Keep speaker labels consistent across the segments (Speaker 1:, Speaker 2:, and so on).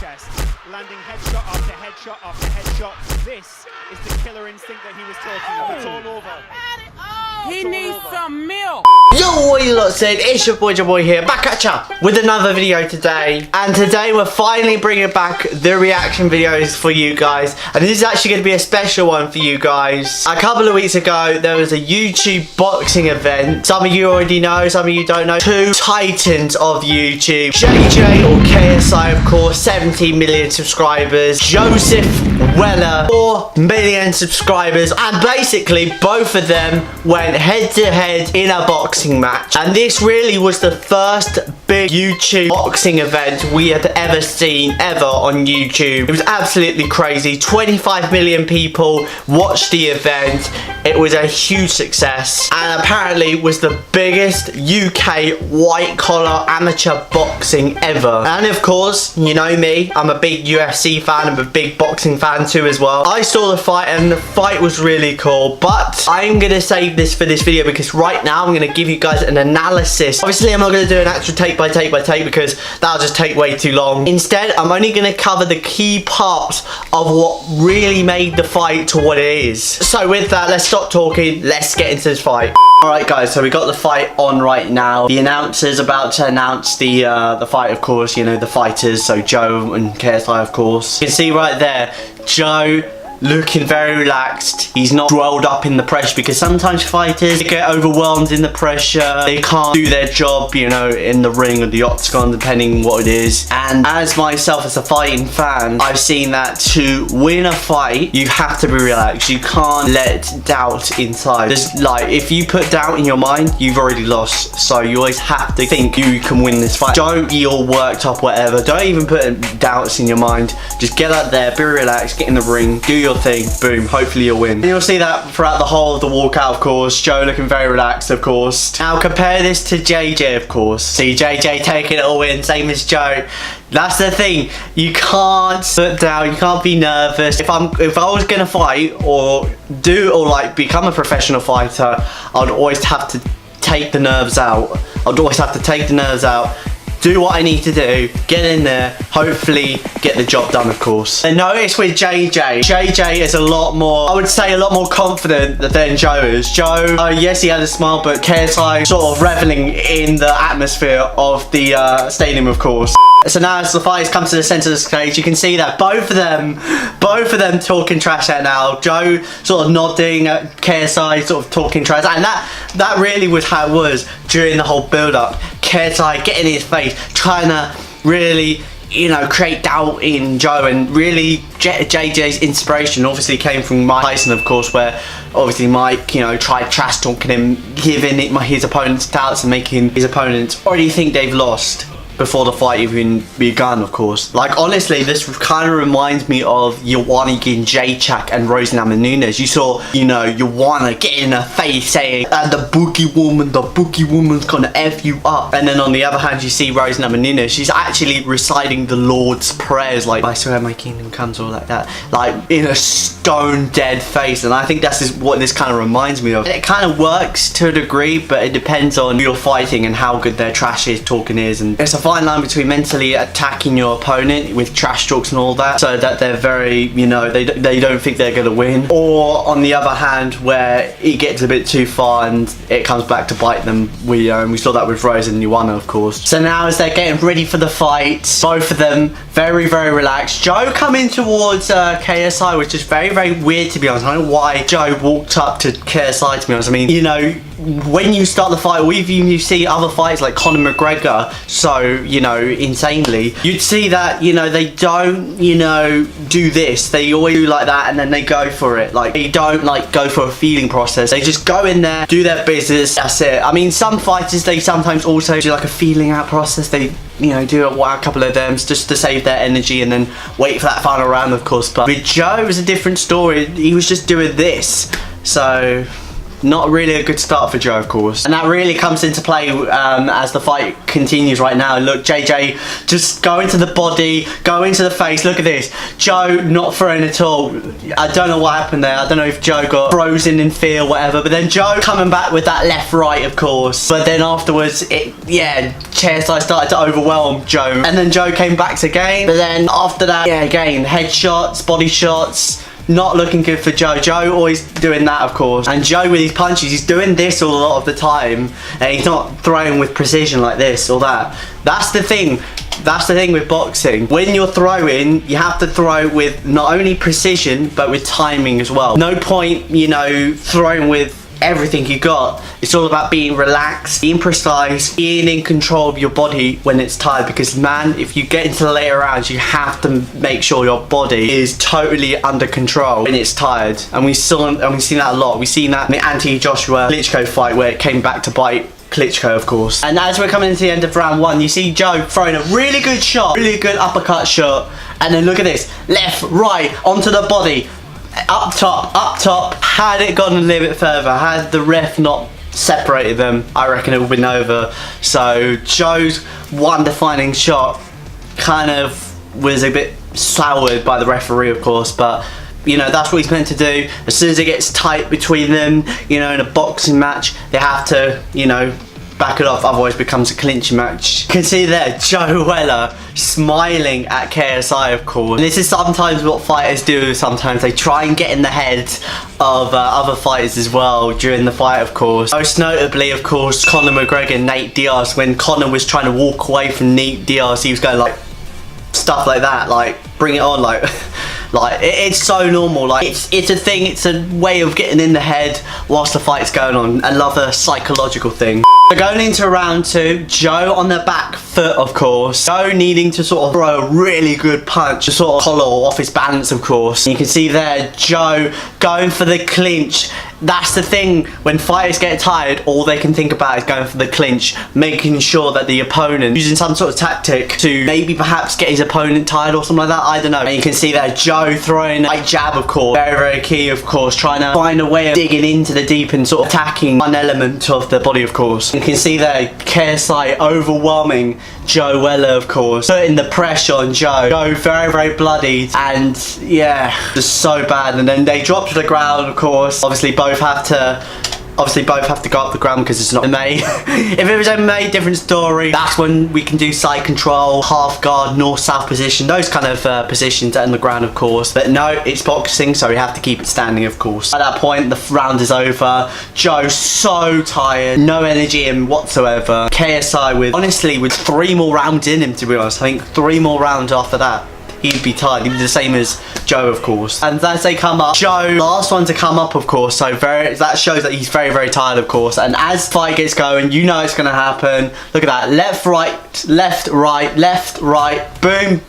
Speaker 1: chest, landing headshot after headshot after headshot. This is the killer instinct that he was talking about. It's all over.
Speaker 2: He needs some milk.
Speaker 3: Yo, what you lot said? It's your boy Jababoy here, back at ya with another video today. And today we're finally bringing back the reaction videos for you guys. And this is actually going to be a special one for you guys. A couple of weeks ago, there was a YouTube boxing event. Some of you already know, some of you don't know. Two titans of YouTube. JJ or KSI, of course, 17 million subscribers. Joseph Weller, 4 million subscribers. And basically, both of them went head to head in a boxing match. And this really was the first big YouTube boxing event we had ever seen on YouTube. It was absolutely crazy. 25 million people watched the event. It was a huge success and apparently was the biggest UK white collar amateur boxing ever. And of course, you know me, I'm a big UFC fan, I'm a big boxing fan too as well. I saw the fight and the fight was really cool, but I'm gonna save this for this video because right now I'm gonna give you guys an analysis. Obviously I'm not gonna do an actual take by take because that'll just take way too long. Instead, I'm only gonna cover the key parts of what really made the fight to what it is. So with that, let's stop talking, let's get into this fight. Alright guys, so we got the fight on right now. The announcer's about to announce the fight, of course, you know, the fighters, so Joe and KSI, of course. You can see right there, Joe looking very relaxed. He's not dwelled up in the pressure because sometimes fighters get overwhelmed in the pressure. They can't do their job, you know, in the ring or the octagon, depending what it is. And as myself, as a fighting fan, I've seen that to win a fight, you have to be relaxed. You can't let doubt inside. There's, like, if you put doubt in your mind, you've already lost. So you always have to think you can win this fight. Don't be all worked up, whatever. Don't even put doubts in your mind. Just get out there, be relaxed, get in the ring, do your thing, boom, hopefully you'll win. And you'll see that throughout the whole of the walkout, of course. Joe looking very relaxed, of course. Now compare this to JJ, of course. See JJ taking it all in, same as Joe. That's the thing, you can't sit down, you can't be nervous. If I was gonna fight or like become a professional fighter, I'd always have to take the nerves out. I'd always have to take the nerves out, do what I need to do, get in there, hopefully get the job done, of course. And notice with JJ is a lot more, I would say a lot more confident than Joe is. Joe, yes, he had a smile, but KSI sort of reveling in the atmosphere of the stadium, of course. So now as the fighters come to the centre of the stage, you can see that both of them talking trash right now. Joe sort of nodding at KSI, sort of talking trash, and that really was how it was during the whole build-up. KSI getting in his face, trying to really, you know, create doubt in Joe, and really JJ's inspiration obviously came from Mike Tyson, of course, where obviously Mike, you know, tried trash talking him, giving his opponents doubts and making his opponents already think they've lost before the fight even begun, of course. Like, honestly, this kind of reminds me of Joanna Jędrzejczyk and Rose Namajunas. You saw, you know, Joanna getting in her face saying, the boogie woman's gonna F you up. And then on the other hand, you see Rose Namajunas, she's actually reciting the Lord's prayers, like, I swear my kingdom comes, all like that. Like, in a stone dead face. And I think that's what this kind of reminds me of. It kind of works to a degree, but it depends on who you're fighting and how good their trash talking is. And it's a fine line between mentally attacking your opponent with trash talks and all that, so that they're very, you know, they don't think they're gonna win, or on the other hand where it gets a bit too far and it comes back to bite them. We saw that with Rose and Joanna, of course. So now as they're getting ready for the fight, both of them very relaxed. Joe coming towards KSI, which is very weird, to be honest. I don't know why Joe walked up to KSI, to be honest. I mean, you know, when you start the fight, or even you see other fights like Conor McGregor, so, you know, insanely, you'd see that, you know, they don't, you know, do this. They always do like that and then they go for it. Like, they don't, like, go for a feeling process. They just go in there, do their business, that's it. I mean, some fighters, they sometimes also do like a feeling out process. They, you know, do a couple of them just to save their energy and then wait for that final round, of course. But with Joe, it was a different story. He was just doing this. So Not really a good start for Joe, of course. And that really comes into play as the fight continues right now. Look, JJ just going to the body, going to the face. Look at this. Joe not throwing at all. I don't know what happened there. I don't know if Joe got frozen in fear or whatever. But then Joe coming back with that left right, of course. But then afterwards, KSI started to overwhelm Joe. And then Joe came back again. But then after that, again, headshots, body shots. Not looking good for Joe. Joe always doing that, of course. And Joe with his punches, he's doing this all a lot of the time. And he's not throwing with precision like this or that. That's the thing. That's the thing with boxing. When you're throwing, you have to throw with not only precision, but with timing as well. No point, you know, throwing with everything you got. It's all about being relaxed, being precise, being in control of your body when it's tired, because man, if you get into the later rounds, you have to make sure your body is totally under control when it's tired. And we've seen that a lot. We've seen that in the anti-Joshua Klitschko fight where it came back to bite Klitschko, of course. And as we're coming into the end of round 1, you see Joe throwing a really good shot, really good uppercut shot, and then look at this, left, right, onto the body, up top. Had it gone a little bit further, had the ref not separated them, I reckon it would have been over. So Joe's one defining shot kind of was a bit soured by the referee, of course, but you know, that's what he's meant to do. As soon as it gets tight between them, you know, in a boxing match, they have to, you know, back it off, otherwise it becomes a clinching match. You can see there, Joe Weller smiling at KSI, of course. And this is sometimes what fighters do. Sometimes they try and get in the head of other fighters as well during the fight, of course. Most notably, of course, Conor McGregor and Nate Diaz. When Conor was trying to walk away from Nate Diaz, he was going like stuff like that, like bring it on, like like it's so normal. Like it's a thing, it's a way of getting in the head whilst the fight's going on. I love a psychological thing. So going into round 2, Joe on the back foot, of course. Joe needing to sort of throw a really good punch to sort of collar off his balance, of course. And you can see there, Joe going for the clinch. That's the thing, when fighters get tired, all they can think about is going for the clinch, making sure that the opponent using some sort of tactic to maybe perhaps get his opponent tired or something like that, I don't know. And you can see there, Joe throwing a jab, of course, very key, of course, trying to find a way of digging into the deep and sort of attacking one element of the body, of course. You can see there, KSI overwhelming Joe Weller, of course, putting the pressure on Joe. Joe very bloodied, and yeah, just so bad. And then they drop to the ground, of course. Obviously both have to go up the ground because it's not MMA. If it was MMA, different story. That's when we can do side control, half guard, north-south position, those kind of positions on the ground, of course. But no, it's boxing, so we have to keep it standing, of course. At that point, the round is over. Joe's so tired, no energy in whatsoever. KSI with 3 more rounds in him, to be honest. I think 3 more rounds after that, he'd be tired. He'd be the same as Joe, of course. And as they come up, Joe, last one to come up, of course. So that shows that he's very tired, of course. And as the fight gets going, you know it's going to happen. Look at that. Left, right. Boom.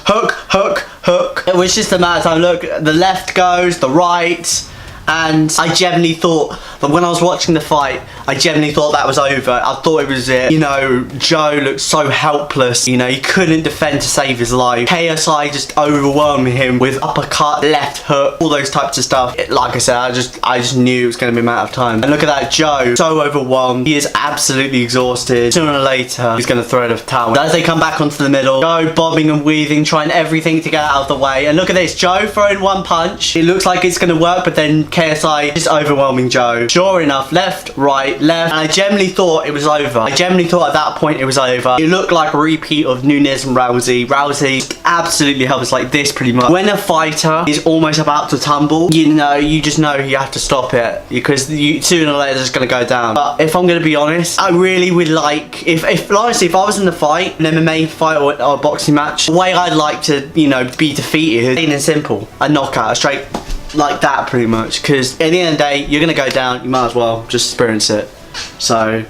Speaker 3: Hook. It was just a matter of time. Look, the left goes, the right. And I genuinely thought that when I was watching the fight, I genuinely thought that was over. I thought it was it. You know, Joe looked so helpless. You know, he couldn't defend to save his life. KSI just overwhelming him with uppercut, left hook, all those types of stuff. Like I said, I just knew it was going to be a matter of time. And look at that, Joe, so overwhelmed. He is absolutely exhausted. Sooner or later, he's going to throw the towel. As they come back onto the middle, Joe bobbing and weaving, trying everything to get out of the way. And look at this, Joe throwing one punch. It looks like it's going to work, but then KSI just overwhelming Joe. Sure enough, left, right, left. And I genuinely thought it was over. I genuinely thought at that point it was over. It looked like a repeat of Nunes and Rousey. Rousey absolutely helps like this pretty much. When a fighter is almost about to tumble, you know, you just know you have to stop it, because sooner or later it's going to go down. But if I'm going to be honest, I really would like, if honestly, if I was in the fight, an MMA fight or a boxing match, the way I'd like to, you know, be defeated is plain and simple. A knockout, a straight like that, pretty much, because at the end of the day, you're gonna go down, you might as well just experience it. So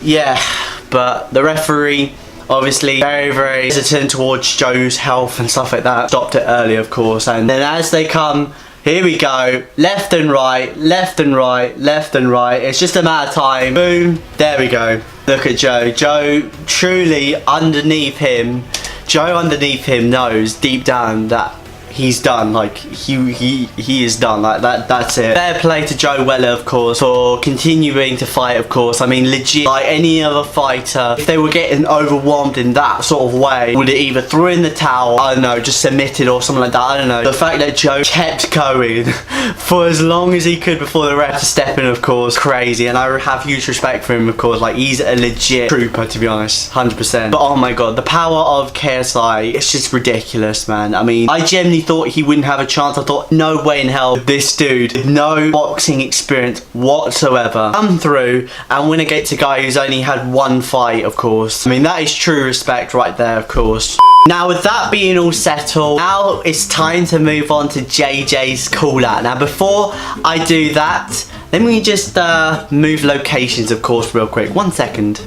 Speaker 3: yeah, but the referee obviously very hesitant towards Joe's health and stuff like that, stopped it early, of course. And then as they come, here we go, left and right, it's just a matter of time. Boom, there we go. Look at Joe truly underneath him, Joe underneath him knows deep down that he's done. Like he is done. Like that's it. Fair play to Joe Weller, of course, for continuing to fight, of course. I mean, legit, like any other fighter, if they were getting overwhelmed in that sort of way, would it either throw in the towel, I don't know, just submitted or something like that, I don't know. The fact that Joe kept going for as long as he could before the ref to step in, of course, crazy. And I have huge respect for him, of course. Like, he's a legit trooper, to be honest, 100%. But oh my god, the power of KSI, it's just ridiculous, man. I mean, I genuinely thought he wouldn't have a chance. I thought, no way in hell this dude with no boxing experience whatsoever come through and win against a guy who's only had one fight, of course. I mean, that is true respect right there, of course. Now, with that being all settled, now it's time to move on to JJ's call out. Now, before I do that, let me just move locations, of course, real quick. 1 second.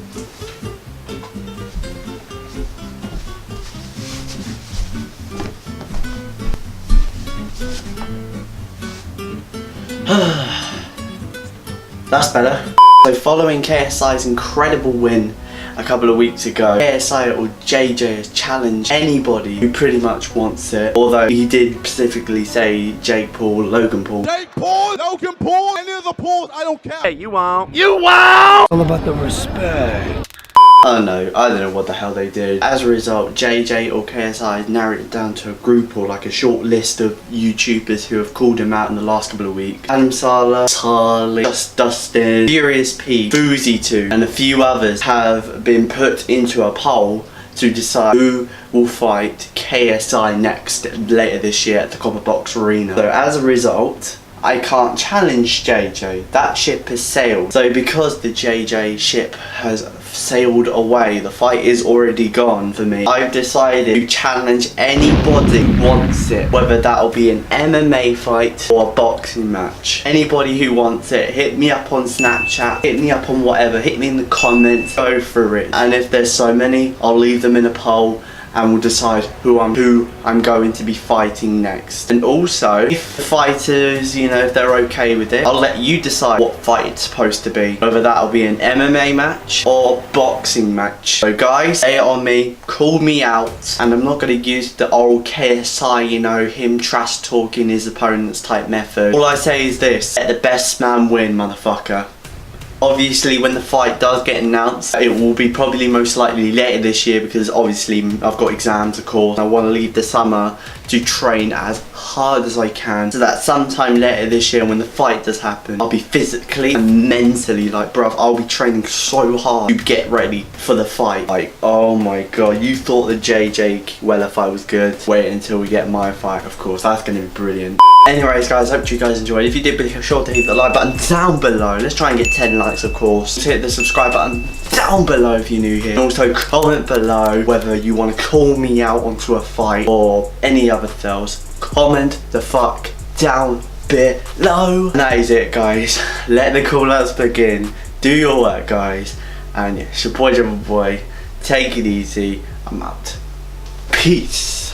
Speaker 3: That's better. So, following KSI's incredible win a couple of weeks ago, KSI or JJ has challenged anybody who pretty much wants it. Although he did specifically say Jake Paul, Logan Paul.
Speaker 4: Jake Paul, Logan Paul, any of the Pauls, I don't care.
Speaker 2: Hey, you won't.
Speaker 3: You wow!
Speaker 4: All about the respect.
Speaker 3: I don't know what the hell they did. As a result, JJ or KSI narrowed it down to a group or like a short list of YouTubers who have called him out in the last couple of weeks. Adam Sala, Charlie, Dustin, Furious P, Boozy2, and a few others have been put into a poll to decide who will fight KSI next later this year at the Copper Box Arena. So as a result, I can't challenge JJ. That ship has sailed. So because the JJ ship has sailed away, the fight is already gone for me, I've decided to challenge anybody who wants it, whether that'll be an MMA fight or a boxing match. Anybody who wants it, hit me up on Snapchat, hit me up on whatever, hit me in the comments, go for it. And if there's so many, I'll leave them in a poll and we'll decide who I'm going to be fighting next. And also, if the fighters, you know, if they're okay with it, I'll let you decide what fight it's supposed to be, whether that'll be an MMA match or boxing match. So guys, stay on me, call me out, and I'm not going to use the old KSI, you know, him trash talking his opponents type method. All I say is this: let the best man win, motherfucker. Obviously, when the fight does get announced, it will be probably most likely later this year, because obviously I've got exams, of course. I want to leave the summer to train as hard as I can, so that sometime later this year, when the fight does happen, I'll be physically and mentally, like, bruv, I'll be training so hard to get ready for the fight. Like, oh my god, you thought the JJ Weller fight was good? Wait until we get my fight, of course. That's going to be brilliant. Anyways guys, hope you guys enjoyed. If you did, be sure to hit the like button down below. Let's try and get 10 likes, of course. Just hit the subscribe button down below if you're new here. And also comment below whether you want to call me out onto a fight or any other things. Comment the fuck down below. And that is it, guys. Let the call outs begin. Do your work, guys. And yeah, it's your boy Jababoy. Take it easy. I'm out. Peace.